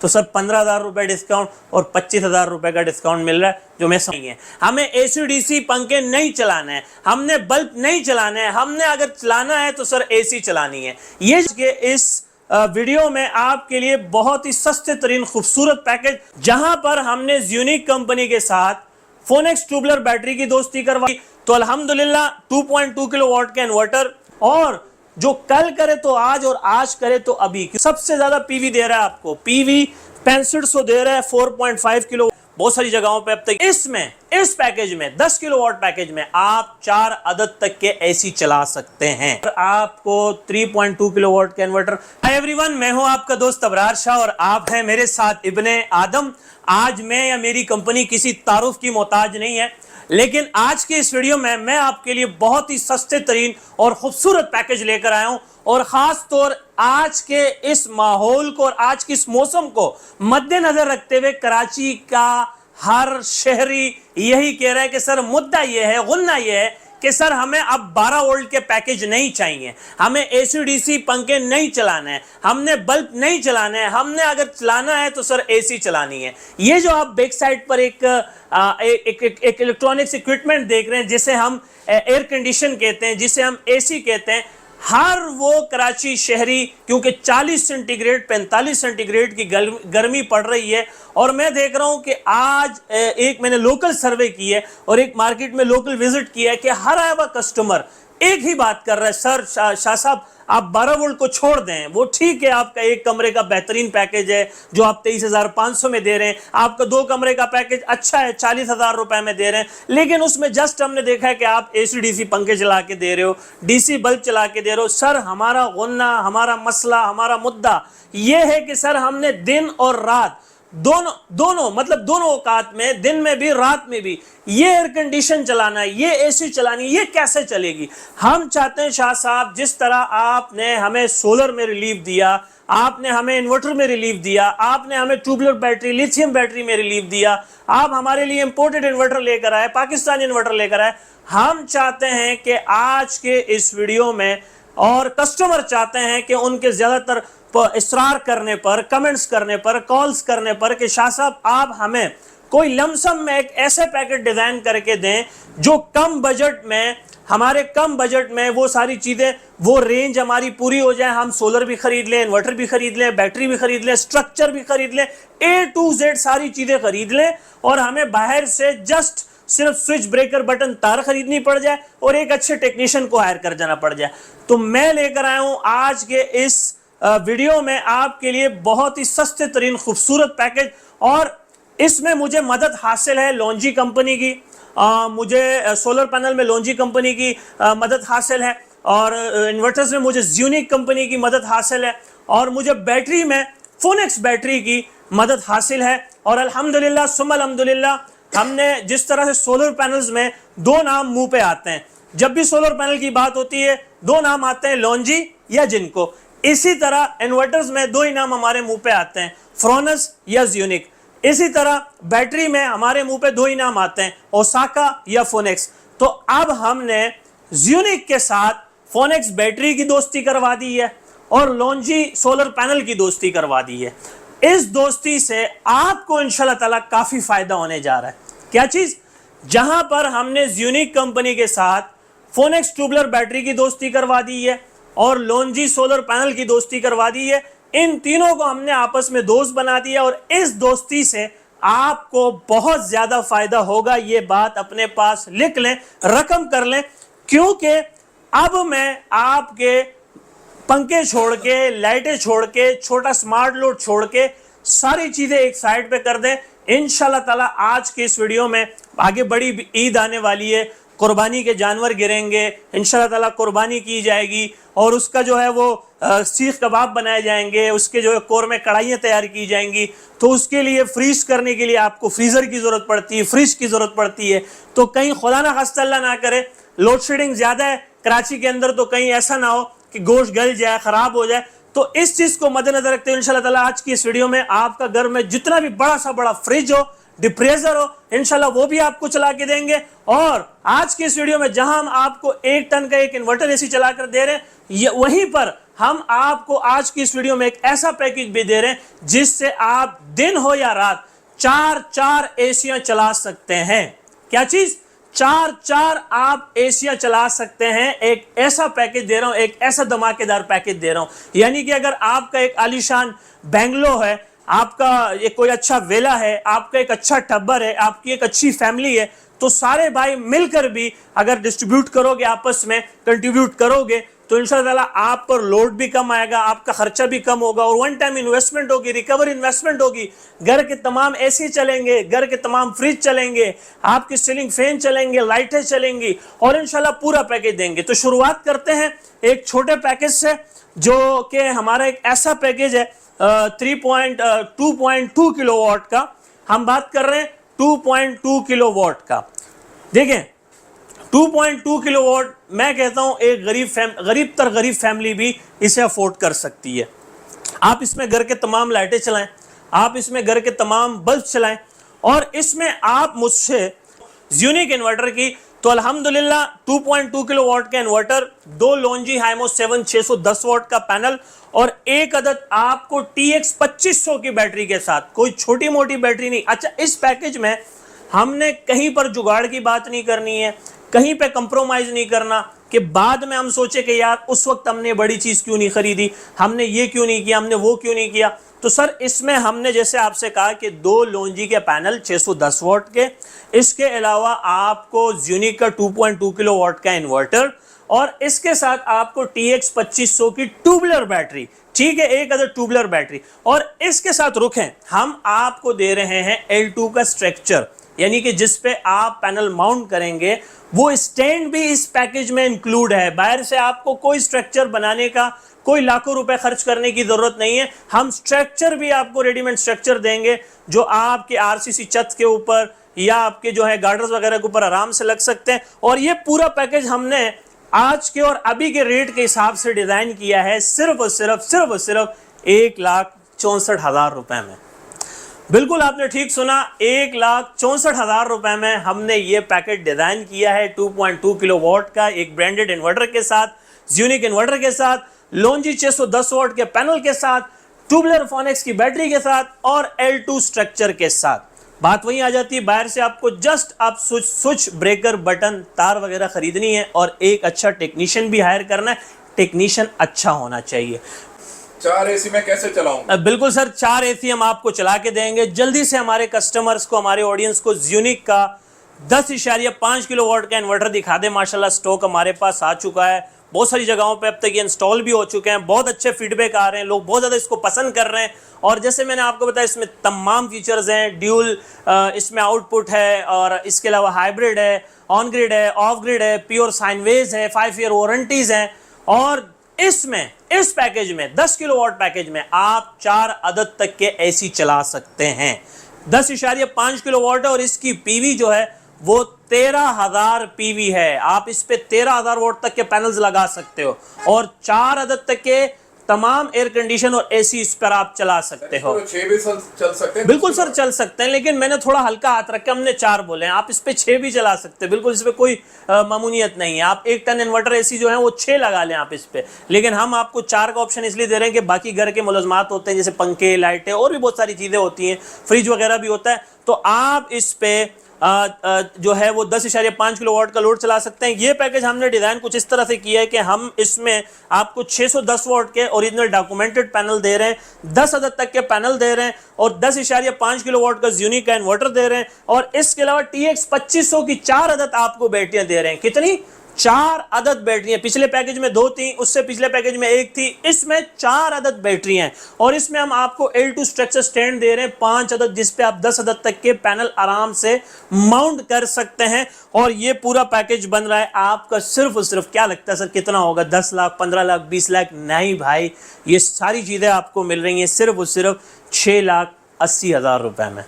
तो सर 15,000 रुपए डिस्काउंट और 25,000 रुपए का डिस्काउंट मिल रहा है, जो मैं समझ है। हमें एसी-डीसी पंखे नहीं चलाने हैं, हमने बल्ब नहीं चलाने हैं, हमने अगर चलाना है तो सर एसी चलानी है। ये इस वीडियो में आपके लिए बहुत ही सस्ते तरीन खूबसूरत पैकेज, जहां पर हमने ज़्यूनिक कंपनी के साथ फोनेक्स ट्यूबलर बैटरी की दोस्ती करवाई। तो अल्हम्दुलिल्लाह 2.2 किलोवाट का इन्वर्टर, और जो कल करे तो आज और आज करे तो अभी, सबसे ज्यादा पीवी दे रहा है आपको। पीवी 6500 दे रहा है 4.5 किलो बहुत सारी जगहों पे अब तक। इस पैकेज में 10 किलोवाट पैकेज में आप 4 अदद तक के एसी चला सकते हैं। आपको 3.2 किलोवाट का इन्वर्टर। हाय एवरीवन, मैं हूं आपका दोस्त अबरार शाह और आप हैं मेरे साथ इब्ने आदम। आज मैं या मेरी कंपनी किसी तारुफ की मोहताज नहीं है, लेकिन आज के इस वीडियो में मैं आपके लिए बहुत ही सस्ते तरीन और खूबसूरत पैकेज लेकर आया हूं, और खास तौर आज के इस माहौल को और आज के इस मौसम को मद्देनजर रखते हुए कराची का हर शहरी यही कह रहा है कि सर मुद्दा यह है, गुन्ना यह है कि सर हमें अब 12 वोल्ट के पैकेज नहीं चाहिए, हमें एसी-डीसी पंखे नहीं चलाने हैं, हमने बल्ब नहीं चलाने हैं, हमने अगर चलाना है तो सर एसी चलानी है। ये जो आप बैक साइड पर एक इलेक्ट्रॉनिक्स इक्विपमेंट देख रहे हैं, जिसे हम एयर कंडीशन कहते हैं, जिसे हम एसी कहते हैं, हर वो कराची शहरी, क्योंकि 40 सेंटीग्रेड 45 सेंटीग्रेड की गर्मी पड़ रही है, और मैं देख रहा हूं कि आज एक मैंने लोकल सर्वे की है और एक मार्केट में लोकल विजिट किया है कि हर आया हुआ कस्टमर एक ही बात कर रहा है, सर शाह साहब आप 12 वोल्ट को छोड़ दें। वो ठीक है, आपका एक कमरे का बेहतरीन पैकेज है जो आप 23,500 में दे रहे हैं, आपका 2 कमरे का पैकेज अच्छा है 40,000 रुपए में दे रहे हैं, लेकिन उसमें जस्ट हमने देखा है कि आप एसी-डीसी पंखे चला के दे रहे हो, डीसी बल्ब चला के दे रहे हो। सर हमारा गुन्ना, हमारा मसला, हमारा मुद्दा यह है कि सर हमने दिन और रात दोनों मतलब दोनों औकात में, दिन में भी रात में भी ये एयर कंडीशन चलाना है, ये एसी चलानी, ये कैसे चलेगी? हम चाहते हैं शाह साहब, जिस तरह आपने हमें सोलर में रिलीफ दिया, आपने हमें इन्वर्टर में रिलीफ दिया, आपने हमें ट्यूबलर बैटरी, लिथियम बैटरी में रिलीफ दिया, आप हमारे लिए इंपोर्टेड इन्वर्टर लेकर आए, पाकिस्तानी इन्वर्टर लेकर आए। हम चाहते हैं कि आज के इस वीडियो में, और कस्टमर चाहते हैं कि उनके ज्यादातर इसरार करने पर, कमेंट्स करने पर, कॉल्स करने पर कि शाह साहब आप हमें कोई लमसम में एक ऐसे पैकेट डिजाइन करके दें जो कम बजट में, हमारे कम बजट में वो सारी चीजें, वो रेंज हमारी पूरी हो जाए, हम सोलर भी खरीद लें, इन्वर्टर भी खरीद लें, बैटरी भी खरीद लें, स्ट्रक्चर भी खरीद लें, A to Z सारी चीजें खरीद लें, और हमें बाहर से जस्ट सिर्फ स्विच ब्रेकर बटन तार खरीदनी पड़ जाए और एक अच्छे टेक्नीशियन को हायर कर जाना पड़ जाए। तो मैं लेकर आया हूं आज के इस वीडियो में आपके लिए बहुत ही सस्ते तरीन खूबसूरत पैकेज, और इसमें मुझे मदद हासिल है लॉन्जी कंपनी की, मुझे सोलर पैनल में लॉन्जी कंपनी की मदद हासिल है, और इन्वर्टर्स में मुझे ज़्यूनिक कंपनी की मदद हासिल है, और मुझे बैटरी में फोनेक्स बैटरी की मदद हासिल है। और अल्हम्दुलिल्लाह सुम्मा अल्हम्दुलिल्लाह हमने जिस तरह से सोलर पैनल्स में 2 नाम मुंह पे आते हैं, जब भी सोलर पैनल की बात होती है 2 नाम आते हैं, लॉन्जी या जिनको, इसी तरह इन्वर्टर्स में 2 ही नाम हमारे मुंह पे आते हैं, फ्रोनस या ज़्यूनिक। इसी तरह बैटरी में हमारे मुंह पे 2 ही नाम आते हैं, ओसाका या फोनेक्स। तो अब हमने ज़्यूनिक के साथ फोनेक्स बैटरी की दोस्ती करवा दी है और लॉन्जी सोलर पैनल की दोस्ती करवा दी है। इस दोस्ती से आपको इंशाल्लाह ताला काफी फायदा होने जा रहा है। क्या चीज? जहां पर हमने ज़्यूनिक कंपनी के साथ फोनेक्स ट्यूबलर बैटरी की दोस्ती करवा दी है और लॉन्जी सोलर पैनल की दोस्ती करवा दी है, इन तीनों को हमने आपस में दोस्त बना दिया, और इस दोस्ती से आपको बहुत ज्यादा फायदा होगा। ये बात अपने पास लिख लें, रकम कर लें, क्योंकि अब मैं आपके पंखे छोड़ के, लाइटें छोड़ के, छोटा स्मार्ट लोड छोड़ के सारी चीजें एक साइड पे कर दें इंशाल्लाह ताला। आज के इस वीडियो में आगे बड़ी ईद आने वाली है, कुर्बानी के जानवर गिरेंगे इंशाल्लाह ताला, कुर्बानी की जाएगी, और उसका जो है वो सीख कबाब बनाए जाएंगे, उसके जो है कोरमे कढ़ाइयाँ तैयार की जाएंगी। तो उसके लिए फ्रीज करने के लिए आपको फ्रीजर की जरूरत पड़ती है, फ्रिज की जरूरत पड़ती है। तो कहीं खुदा ना खास्ता अल्लाह ना करे लोड शेडिंग ज्यादा है कराची के अंदर, तो कहीं ऐसा ना हो कि गोश्त गल जाए, खराब हो जाए। तो इस चीज को मद्देनजर रखते हुए इंशाल्लाह ताला आज की इस वीडियो में आपका घर में जितना भी बड़ा सा बड़ा फ्रिज हो, डिप्रेजर हो, इंशाल्लाह वो भी आपको चला के देंगे। और आज की इस वीडियो में जहां हम आपको 1 टन का एक इन्वर्टर एसी चला कर दे रहे हैं, वहीं पर हम आपको आज की इस वीडियो में एक ऐसा पैकेज भी दे रहे हैं जिससे आप दिन हो या रात 4 एसियां चला सकते हैं। क्या चीज? 4 आप एसिया चला सकते हैं। एक ऐसा पैकेज दे रहा हूं, एक ऐसा धमाकेदार पैकेज दे रहा हूं। यानी कि अगर आपका एक आलीशान बैंगलो है, आपका एक कोई अच्छा वेला है, आपका एक अच्छा टब्बर है, आपकी एक अच्छी फैमिली है, तो सारे भाई मिलकर भी अगर डिस्ट्रीब्यूट करोगे, आपस में कंट्रीब्यूट करोगे, तो इंशाल्लाह आप पर लोड भी कम आएगा, आपका खर्चा भी कम होगा और वन टाइम इन्वेस्टमेंट होगी, रिकवर इन्वेस्टमेंट होगी। घर के तमाम एसी चलेंगे, घर के तमाम फ्रिज चलेंगे, आपकी सीलिंग फैन चलेंगे, लाइटें चलेंगी और इंशाल्लाह पूरा पैकेज देंगे। तो शुरुआत करते हैं एक छोटे पैकेज से, जो कि हमारा एक ऐसा पैकेज है 2.2 किलोवाट का। हम बात कर रहे हैं 2.2 किलोवाट का। देखें 2.2 किलोवाट, मैं कहता हूं एक गरीब फैमिली भी इसे अफोर्ड कर सकती है। आप इसमें घर के तमाम लाइटें चलाएं, आप इसमें घर के तमाम बल्ब चलाएं और इसमें आप मुझसे यूनिक इन्वर्टर की, तो अल्हम्दुलिल्लाह 2.2 किलोवाट का इन्वर्टर, 2 लॉन्जी हाइमो 7 610 वाट का पैनल और एक अदद आपको TX 2500 की बैटरी के साथ, कोई छोटी मोटी बैटरी नहीं। अच्छा, इस पैकेज में हमने कहीं पर जुगाड़ की बात नहीं करनी है, कहीं पे कंप्रोमाइज नहीं करना कि बाद में हम सोचे कि यार उस वक्त हमने बड़ी चीज क्यों नहीं खरीदी, हमने ये क्यों नहीं किया, हमने वो क्यों नहीं किया। तो सर इसमें हमने जैसे आपसे कहा कि 2 लॉन्जी के पैनल 610 वाट के, इसके अलावा आपको यूनिक का 2.2 किलोवाट का इन्वर्टर और इसके साथ आपको TX 2500 की ट्यूबुलर बैटरी, ठीक है, एक अदर ट्यूबुलर बैटरी। और इसके साथ रुकें, हम आपको दे रहे हैं L2 का स्ट्रक्चर, यानी कि जिस पे आप पैनल माउंट करेंगे, वो स्टैंड भी इस पैकेज में इंक्लूड है। बाहर से आपको कोई स्ट्रक्चर बनाने का, कोई लाखों रुपए खर्च करने की जरूरत नहीं है। हम स्ट्रक्चर भी आपको रेडीमेड स्ट्रक्चर देंगे जो आपके RCC छत के ऊपर या आपके जो है गार्डर्स वगैरह के ऊपर आराम से लग सकते हैं। और ये पूरा पैकेज हमने आज के और अभी के रेट के हिसाब से डिजाइन किया है सिर्फ और सिर्फ 1,64,000 रुपए में। बिल्कुल आपने ठीक सुना, 1,64,000 रुपए में हमने ये पैकेट डिजाइन किया है 2.2 किलोवाट का, एक ब्रांडेड इन्वर्टर के साथ, यूनिक इन्वर्टर के साथ, लॉन्जी 610 वाट के पैनल के साथ, ट्यूबुलर फोनेक्स की बैटरी के साथ और L2 स्ट्रक्चर के साथ। बात वही आ जाती है, बाहर से आपको जस्ट आप स्विच ब्रेकर बटन तार वगैरह खरीदनी है और एक अच्छा टेक्नीशियन भी हायर करना है। टेक्नीशियन अच्छा होना चाहिए। 4 एसी में कैसे चलाऊं? बिल्कुल सर, 4 एसी हम आपको चला के देंगे। जल्दी से हमारे कस्टमर्स को, हमारे ऑडियंस को यूनिक का 10.5 किलोवाट का इन्वर्टर दिखा दे। माशाल्लाह स्टॉक हमारे पास आ चुका है, बहुत सारी जगहों पे अब तक ये इंस्टॉल भी हो चुके हैं, बहुत अच्छे फीडबैक आ रहे हैं, लोग बहुत ज़्यादा इसको पसंद कर रहे हैं। और जैसे मैंने आपको बताया, इसमें तमाम फीचर्स हैं, ड्यूल इसमें आउटपुट है और इसके अलावा हाइब्रिड है, ऑन ग्रिड है, ऑफ ग्रिड है, प्योर साइन वेव है, 5 ईयर वारंटीज हैं। और इसमें इस पैकेज में 10 किलोवाट पैकेज में आप 4 अदद तक के एसी चला सकते हैं। 10.5 किलोवाट है और इसकी पीवी जो है वो 13,000 पीवी है। आप इस पे 13,000 वाट तक के पैनल्स लगा सकते हो और 4 अदद तक के तमाम एयर कंडीशन और एसी इस पर आप चला सकते हो। 6 भी चल सकते हैं? बिल्कुल सर चल सकते हैं, लेकिन मैंने थोड़ा हल्का हाथ रख के हमने 4 बोले हैं। आप इस पे 6 भी चला सकते हैं, बिल्कुल इस पे कोई मामूनियत नहीं है। आप 1 टन इन्वर्टर एसी जो है वो 6 लगा लें आप इस पे, लेकिन हम आपको 4 का ऑप्शन इसलिए दे रहे हैं कि बाकी घर के मुलज़मात होते हैं, जैसे पंखे, लाइटें और भी बहुत सारी चीज़ें होती हैं, फ्रिज वगैरह भी होता है, तो आप इस पे जो है वो 10.5 किलोवाट का लोड चला सकते हैं। ये पैकेज हमने डिज़ाइन कुछ इस तरह से किया है कि हम इसमें आपको 610 वाट के ओरिजिनल डॉक्यूमेंटेड पैनल दे रहे हैं, 10 अदद तक के पैनल दे रहे हैं और 10.5 किलोवाट का यूनिक का इन्वर्टर दे रहे हैं और इसके अलावा TX 2500 की 4 अदद आपको बैटरियां दे रहे हैं। कितनी? 4 अदद बैटरियां। पिछले पैकेज में 2 थी, उससे पिछले पैकेज में 1 थी, इसमें 4 अदद बैटरियां हैं और इसमें हम आपको L2 स्ट्रक्चर स्टैंड दे रहे हैं 5 अदद, जिस पे आप 10 अदद तक के पैनल आराम से माउंट कर सकते हैं। और ये पूरा पैकेज बन रहा है आपका सिर्फ और सिर्फ, क्या लगता है सर कितना होगा? 10 लाख, 15 लाख, 20 लाख? नहीं भाई, ये सारी चीजें आपको मिल रही हैं सिर्फ और सिर्फ 6,80,000 रुपए में।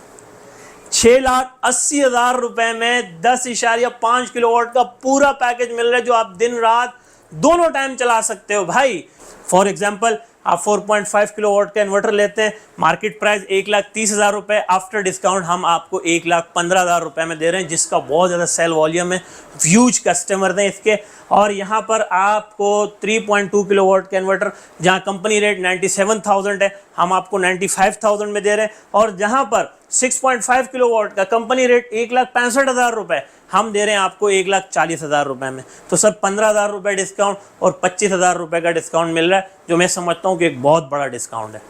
6,80,000 रुपए में 10.5 किलोवाट का पूरा पैकेज मिल रहा है, जो आप दिन रात दोनों टाइम चला सकते हो भाई। फॉर एग्जाम्पल, आप 4.5 किलोवाट का इन्वर्टर लेते हैं, मार्केट प्राइस 1,30,000 रुपये, आफ्टर डिस्काउंट हम आपको 1,15,000 रुपये में दे रहे हैं, जिसका बहुत ज़्यादा सेल वॉल्यूम है, ह्यूज कस्टमर हैं इसके। और यहाँ पर आपको 3.2 किलोवाट का इन्वर्टर जहाँ कंपनी रेट 97,000 है, हम आपको 95,000 में दे रहे हैं। और जहाँ पर 6.5 किलोवाट का कंपनी रेट 1,65,000 रुपये, हम दे रहे हैं आपको 1,40,000 रुपये में। तो सर 15,000 रुपये डिस्काउंट और 25,000 रुपये का डिस्काउंट मिल रहा है, जो मैं समझता हूँ कि एक बहुत बड़ा डिस्काउंट है।